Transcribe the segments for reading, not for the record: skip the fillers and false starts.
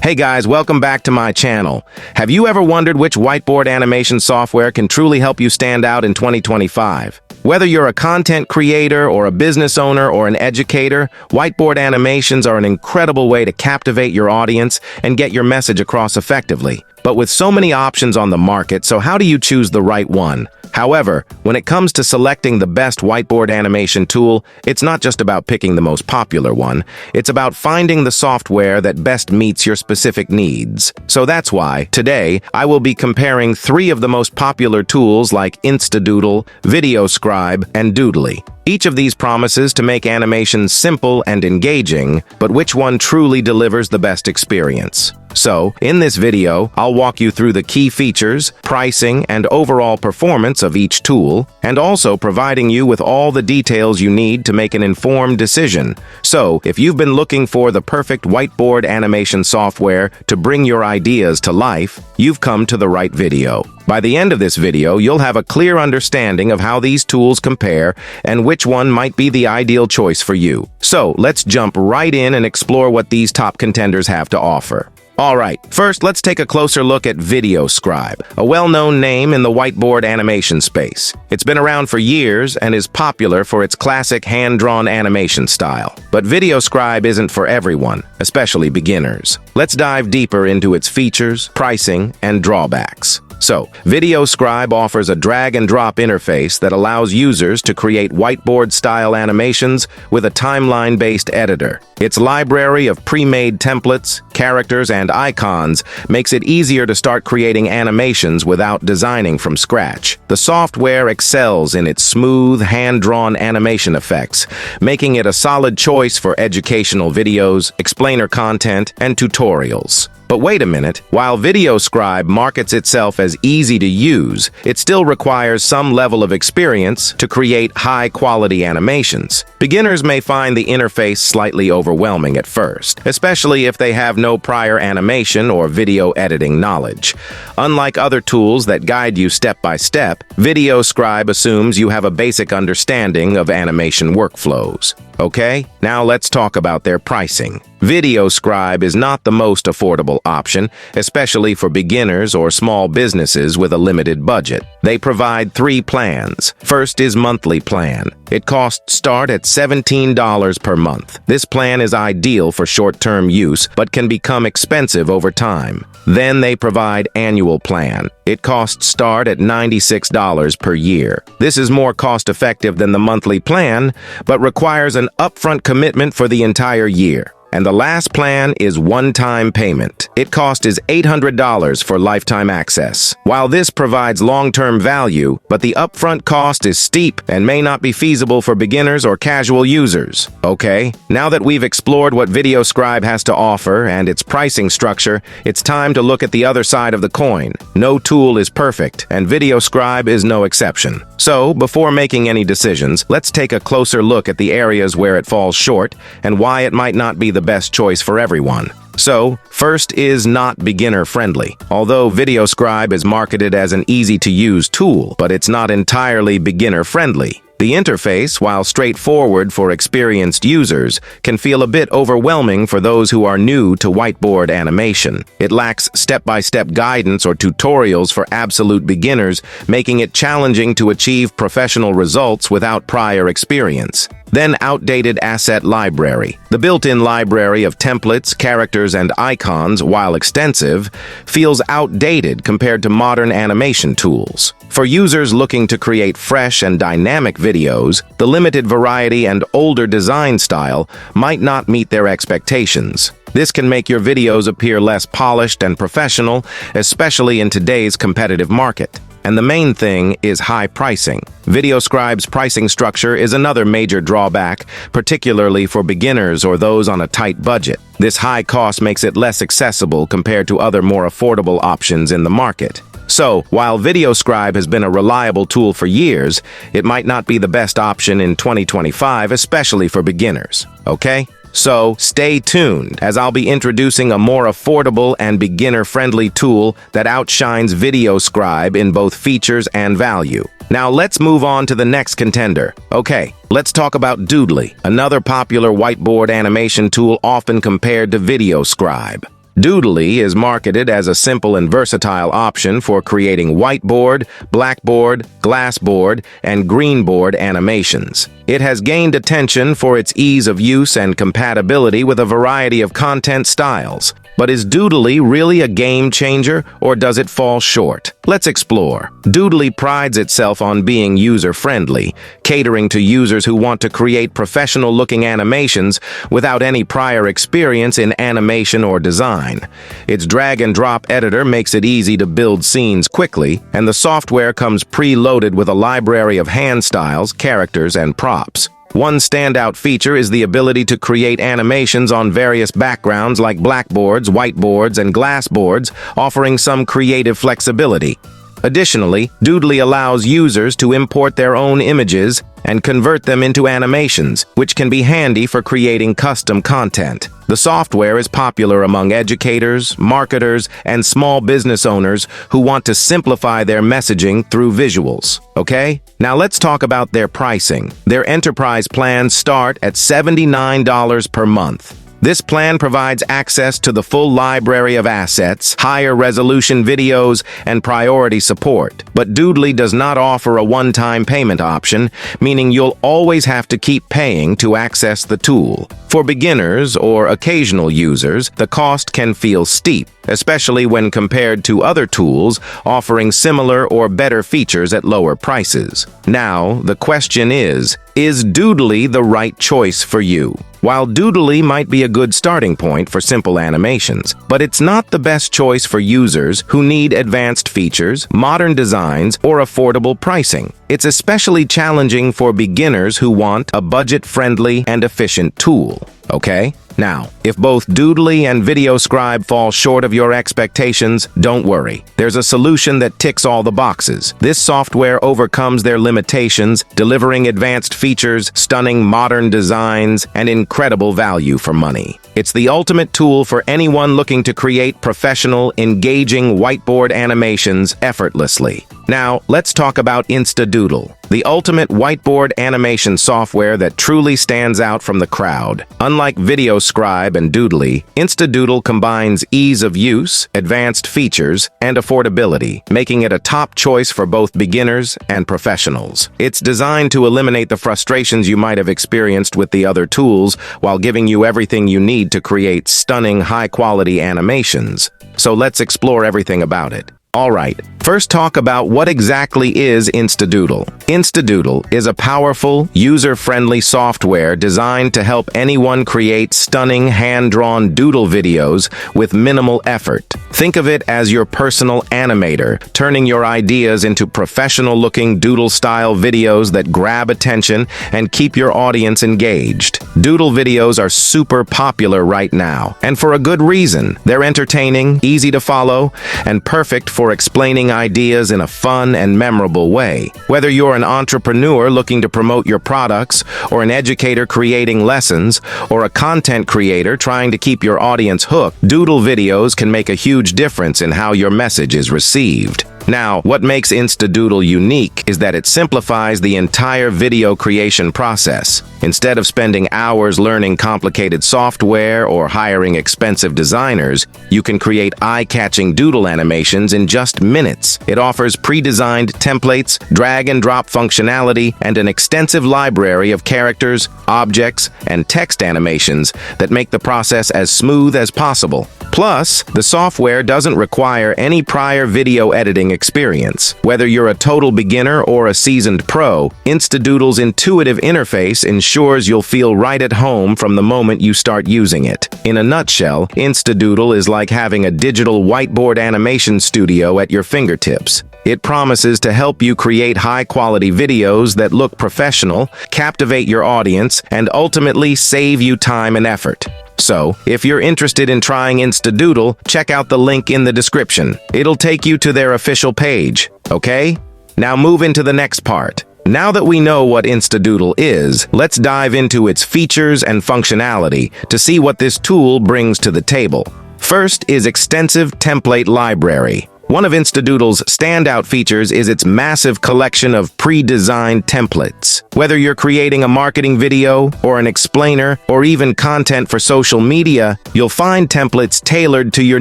Hey guys, welcome back to my channel. Have you ever wondered which whiteboard animation software can truly help you stand out in 2025? Whether you're a content creator or a business owner or an educator, whiteboard animations are an incredible way to captivate your audience and get your message across effectively. But with so many options on the market, so how do you choose the right one? However, when it comes to selecting the best whiteboard animation tool, it's not just about picking the most popular one. It's about finding the software that best meets your specific needs. So that's why, today, I will be comparing 3 of the most popular tools like InstaDoodle, Videoscribe, and Doodly. Each of these promises to make animations simple and engaging, but which one truly delivers the best experience? So, in this video, I'll walk you through the key features, pricing, and overall performance of each tool, and also providing you with all the details you need to make an informed decision. So, if you've been looking for the perfect whiteboard animation software to bring your ideas to life, you've come to the right video. By the end of this video, you'll have a clear understanding of how these tools compare and which one might be the ideal choice for you. So, let's jump right in and explore what these top contenders have to offer. Alright, first let's take a closer look at Videoscribe, a well-known name in the whiteboard animation space. It's been around for years and is popular for its classic hand-drawn animation style. But Videoscribe isn't for everyone, especially beginners. Let's dive deeper into its features, pricing, and drawbacks. So, Videoscribe offers a drag-and-drop interface that allows users to create whiteboard-style animations with a timeline-based editor. Its library of pre-made templates, characters, and icons makes it easier to start creating animations without designing from scratch. The software excels in its smooth, hand-drawn animation effects, making it a solid choice for educational videos, explainer content, and tutorials. But wait a minute, while Videoscribe markets itself as easy to use, it still requires some level of experience to create high-quality animations. Beginners may find the interface slightly overwhelming at first, especially if they have no prior animation or video editing knowledge. Unlike other tools that guide you step by step, Videoscribe assumes you have a basic understanding of animation workflows. Okay, now let's talk about their pricing. Videoscribe is not the most affordable option, especially for beginners or small businesses with a limited budget. They provide 3 plans. First is monthly plan. It costs start at $17 per month. This plan is ideal for short-term use, but can become expensive over time. Then they provide annual plan. It costs start at $96 per year. This is more cost-effective than the monthly plan, but requires an upfront commitment for the entire year. And the last plan is one-time payment. Its cost is $800 for lifetime access. While this provides long-term value, but the upfront cost is steep and may not be feasible for beginners or casual users. Okay, now that we've explored what Videoscribe has to offer and its pricing structure, it's time to look at the other side of the coin. No tool is perfect, and Videoscribe is no exception. So, before making any decisions, let's take a closer look at the areas where it falls short and why it might not be the best choice for everyone. So, first is not beginner-friendly. Although Videoscribe is marketed as an easy-to-use tool, but it's not entirely beginner-friendly. The interface, while straightforward for experienced users, can feel a bit overwhelming for those who are new to whiteboard animation. It lacks step-by-step guidance or tutorials for absolute beginners, making it challenging to achieve professional results without prior experience. Then outdated asset library. The built-in library of templates, characters, and icons, while extensive, feels outdated compared to modern animation tools. For users looking to create fresh and dynamic videos, the limited variety and older design style might not meet their expectations. This can make your videos appear less polished and professional, especially in today's competitive market. And the main thing is high pricing. Videoscribe's pricing structure is another major drawback, particularly for beginners or those on a tight budget. This high cost makes it less accessible compared to other more affordable options in the market. So, while Videoscribe has been a reliable tool for years, it might not be the best option in 2025, especially for beginners. Okay? So, stay tuned, as I'll be introducing a more affordable and beginner-friendly tool that outshines Videoscribe in both features and value. Now let's move on to the next contender. Okay, let's talk about Doodly, another popular whiteboard animation tool often compared to Videoscribe. Doodly is marketed as a simple and versatile option for creating whiteboard, blackboard, glassboard, and greenboard animations. It has gained attention for its ease of use and compatibility with a variety of content styles. But is Doodly really a game changer, or does it fall short? Let's explore. Doodly prides itself on being user-friendly, catering to users who want to create professional-looking animations without any prior experience in animation or design. Its drag-and-drop editor makes it easy to build scenes quickly, and the software comes pre-loaded with a library of hand styles, characters, and props. One standout feature is the ability to create animations on various backgrounds like blackboards, whiteboards, and glassboards, offering some creative flexibility. Additionally, Doodly allows users to import their own images and convert them into animations, which can be handy for creating custom content. The software is popular among educators, marketers, and small business owners who want to simplify their messaging through visuals. Okay? Now let's talk about their pricing. Their enterprise plans start at $79 per month. This plan provides access to the full library of assets, higher resolution videos, and priority support. But Doodly does not offer a one-time payment option, meaning you'll always have to keep paying to access the tool. For beginners or occasional users, the cost can feel steep, especially when compared to other tools offering similar or better features at lower prices. Now, the question is Doodly the right choice for you? While Doodly might be a good starting point for simple animations, but it's not the best choice for users who need advanced features, modern designs, or affordable pricing. It's especially challenging for beginners who want a budget-friendly and efficient tool. Okay? Now, if both Doodly and Videoscribe fall short of your expectations, don't worry. There's a solution that ticks all the boxes. This software overcomes their limitations, delivering advanced features, stunning modern designs, and incredible value for money. It's the ultimate tool for anyone looking to create professional, engaging whiteboard animations effortlessly. Now, let's talk about InstaDoodle, the ultimate whiteboard animation software that truly stands out from the crowd. Unlike Videoscribe and Doodly, InstaDoodle combines ease of use, advanced features, and affordability, making it a top choice for both beginners and professionals. It's designed to eliminate the frustrations you might have experienced with the other tools while giving you everything you need to create stunning, high-quality animations. So let's explore everything about it. Alright, first talk about what exactly is InstaDoodle. InstaDoodle is a powerful, user-friendly software designed to help anyone create stunning hand-drawn doodle videos with minimal effort. Think of it as your personal animator, turning your ideas into professional-looking doodle-style videos that grab attention and keep your audience engaged. Doodle videos are super popular right now, and for a good reason. They're entertaining, easy to follow, and perfect for explaining ideas in a fun and memorable way. Whether you're an entrepreneur looking to promote your products, or an educator creating lessons, or a content creator trying to keep your audience hooked, doodle videos can make a huge difference in how your message is received. Now, what makes InstaDoodle unique is that it simplifies the entire video creation process. Instead of spending hours learning complicated software or hiring expensive designers, you can create eye-catching doodle animations in just minutes. It offers pre-designed templates, drag-and-drop functionality, and an extensive library of characters, objects, and text animations that make the process as smooth as possible. Plus, the software doesn't require any prior video editing experience. Whether you're a total beginner or a seasoned pro, InstaDoodle's intuitive interface ensures you'll feel right at home from the moment you start using it. In a nutshell, InstaDoodle is like having a digital whiteboard animation studio at your fingertips. It promises to help you create high-quality videos that look professional, captivate your audience, and ultimately save you time and effort. So, if you're interested in trying InstaDoodle, check out the link in the description. It'll take you to their official page, okay? Now move into the next part. Now that we know what InstaDoodle is, let's dive into its features and functionality to see what this tool brings to the table. First is extensive template library. One of InstaDoodle's standout features is its massive collection of pre-designed templates. Whether you're creating a marketing video, or an explainer, or even content for social media, you'll find templates tailored to your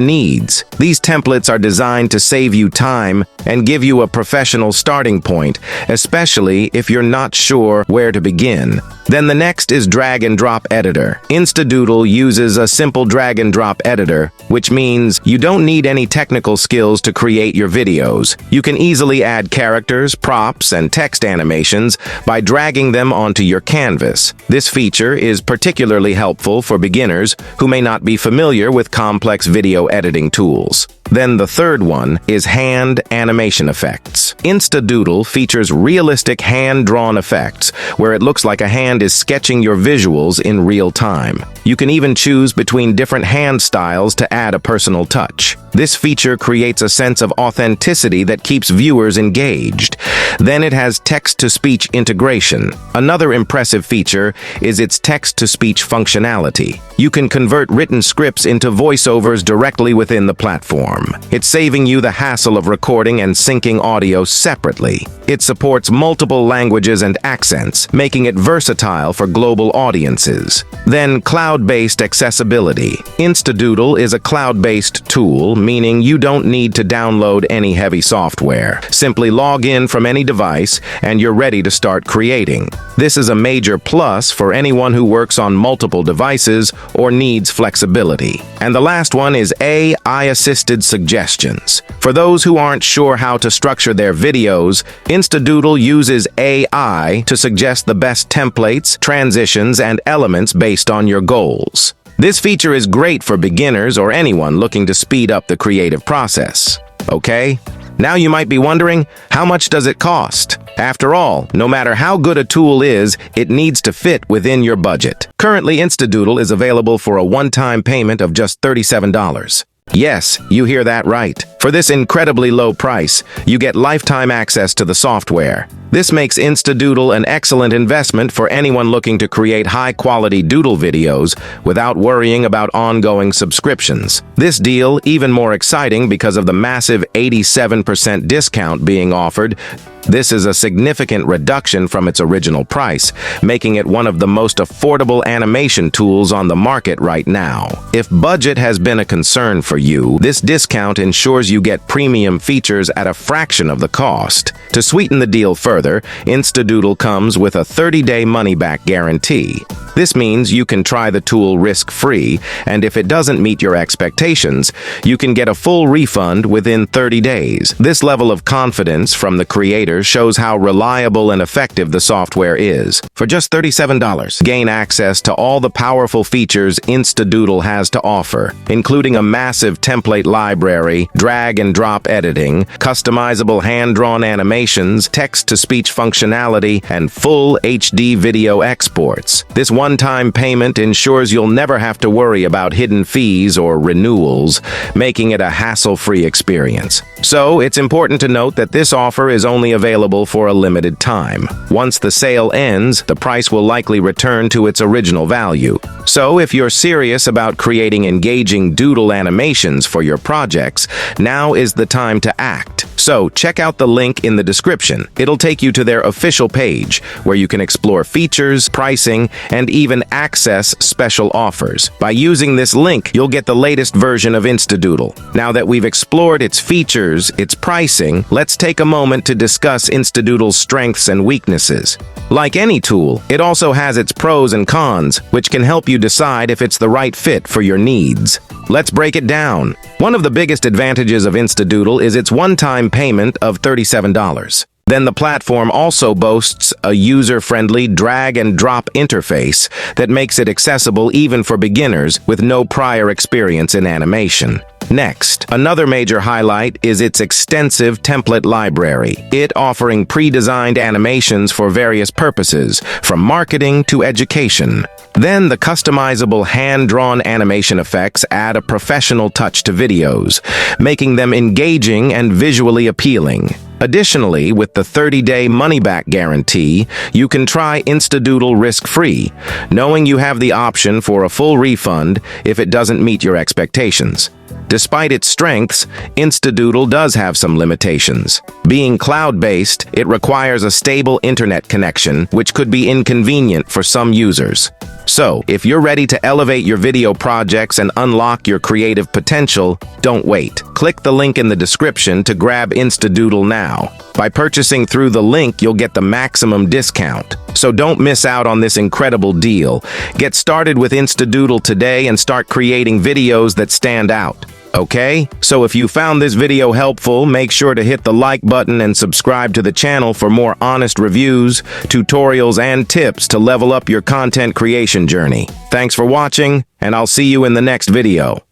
needs. These templates are designed to save you time and give you a professional starting point, especially if you're not sure where to begin. Then the next is Drag and Drop Editor. InstaDoodle uses a simple drag and drop editor, which means you don't need any technical skills to create your videos. You can easily add characters, props, and text animations by dragging them onto your canvas. This feature is particularly helpful for beginners who may not be familiar with complex video editing tools. Then the third one is hand animation effects. InstaDoodle features realistic hand-drawn effects, where it looks like a hand is sketching your visuals in real time. You can even choose between different hand styles to add a personal touch. This feature creates a sense of authenticity that keeps viewers engaged. Then it has text-to-speech integration. Another impressive feature is its text-to-speech functionality. You can convert written scripts into voiceovers directly within the platform. It's saving you the hassle of recording and syncing audio separately. It supports multiple languages and accents, making it versatile for global audiences. Then, cloud-based accessibility. InstaDoodle is a cloud-based tool, meaning you don't need to download any heavy software. Simply log in from any device, and you're ready to start creating. This is a major plus for anyone who works on multiple devices or needs flexibility. And the last one is AI-assisted suggestions. For those who aren't sure how to structure their videos, InstaDoodle uses AI to suggest the best templates, transitions, and elements based on your goals. This feature is great for beginners or anyone looking to speed up the creative process. Okay? Now you might be wondering, how much does it cost? After all, no matter how good a tool is, it needs to fit within your budget. Currently, InstaDoodle is available for a one-time payment of just $37. Yes, you hear that right. For this incredibly low price, you get lifetime access to the software. This makes InstaDoodle an excellent investment for anyone looking to create high-quality doodle videos without worrying about ongoing subscriptions. This deal, even more exciting because of the massive 87% discount being offered. This is a significant reduction from its original price, making it one of the most affordable animation tools on the market right now. If budget has been a concern for you, this discount ensures you get premium features at a fraction of the cost. To sweeten the deal further, InstaDoodle comes with a 30-day money-back guarantee. This means you can try the tool risk-free, and if it doesn't meet your expectations, you can get a full refund within 30 days. This level of confidence from the creator shows how reliable and effective the software is. For just $37, gain access to all the powerful features InstaDoodle has to offer, including a massive template library, drag and drop editing, customizable hand-drawn animations, text-to-speech functionality, and full HD video exports. This one-time payment ensures you'll never have to worry about hidden fees or renewals, making it a hassle-free experience. So, it's important to note that this offer is only available for a limited time. Once the sale ends, the price will likely return to its original value. So, if you're serious about creating engaging doodle animations for your projects, now is the time to act. So, check out the link in the description. It'll take you to their official page, where you can explore features, pricing, and even access special offers. By using this link, you'll get the latest version of InstaDoodle. Now that we've explored its features, its pricing, let's take a moment to discuss InstaDoodle's strengths and weaknesses. Like any tool, it also has its pros and cons, which can help you decide if it's the right fit for your needs. Let's break it down. One of the biggest advantages of InstaDoodle is its one-time payment of $37. Then the platform also boasts a user-friendly drag-and-drop interface that makes it accessible even for beginners with no prior experience in animation. Next, another major highlight is its extensive template library, it offering pre-designed animations for various purposes, from marketing to education. Then the customizable hand-drawn animation effects add a professional touch to videos, making them engaging and visually appealing. Additionally, with the 30-day money-back guarantee, you can try InstaDoodle risk-free, knowing you have the option for a full refund if it doesn't meet your expectations. Despite its strengths, InstaDoodle does have some limitations. Being cloud-based, it requires a stable internet connection, which could be inconvenient for some users. So, if you're ready to elevate your video projects and unlock your creative potential, don't wait. Click the link in the description to grab InstaDoodle now. By purchasing through the link, you'll get the maximum discount. So don't miss out on this incredible deal. Get started with InstaDoodle today and start creating videos that stand out. Okay? So if you found this video helpful, make sure to hit the like button and subscribe to the channel for more honest reviews, tutorials, and tips to level up your content creation journey. Thanks for watching, and I'll see you in the next video.